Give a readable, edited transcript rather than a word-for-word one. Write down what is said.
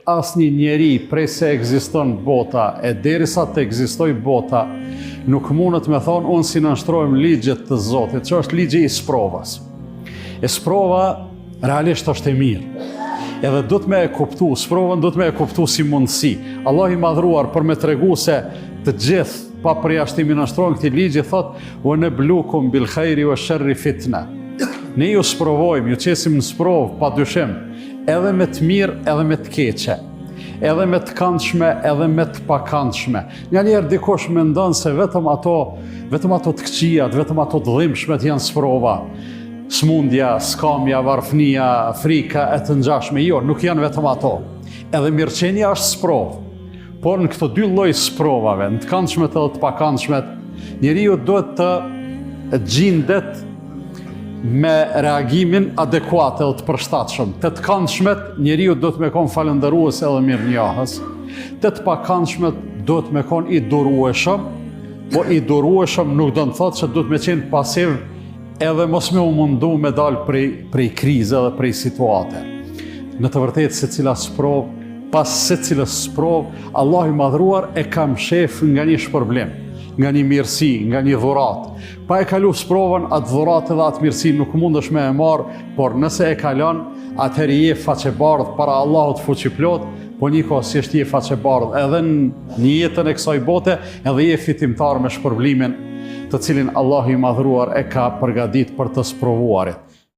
asnjë njeri prej se ekziston bota e derisa të ekzistoj bota, nuk mundet me thonë unë si nënshtrojmë ligjet të Zotit, që është ligji i sprovës. E sprova realisht është e mirë. Edhe do të me e kuptu, sprovën do të me e kuptu si mundësi. Allah i madhruar për me tregu se të gjithë pa përjashtimi nënshtrojnë këti ligji, thot, u në blukum bil khejri u sherri fitna. Ne ju sprovojmë, ju qesim në sprovë, pa dyshim, edhe me të mirë, edhe me të keqe, edhe me të këndshme, edhe me të pakëndshme. Nga njerë dikush me ndonë se vetëm ato të këqijat, vetëm ato të dhimbshmet janë sprova. Smundja, skamja, varfnia, frika e të ngjashme, jo, nuk janë vetëm ato. Edhe mirëqenia është sprovë. Por në këto dy lloj sprovave, në të këndshmet edhe të pakëndshmet, njeriu duhet të gjendet me reagimin adekuat edhe të përshtatshëm. Të të këndshmet, njeriu duhet me kon falëndërues edhe mirënjohës. Të të pakëndshmet duhet me kon i durueshëm, po i durueshëm nuk do të thotë se duhet me qenë pasiv edhe mos me u mundu me dalë prej krize dhe prej situate. Në të vërtetë secila sprovë, pas secilës sprovë, Allah i madhruar e ka mshef nga një shpërblim, nga një mirësi, nga një dhurat. Pa e kalu sprovën, atë dhurat edhe atë mirësi nuk mundesh me e marë, por nëse e kalon, atëherë je faqebardh para Allahut fuqiplot, po njëkohësisht je faqebardh edhe në jetën e kësaj bote, edhe je fitimtar me shpërblimin të cilin Allah i madhruar e ka përgadit për të sprovuarit.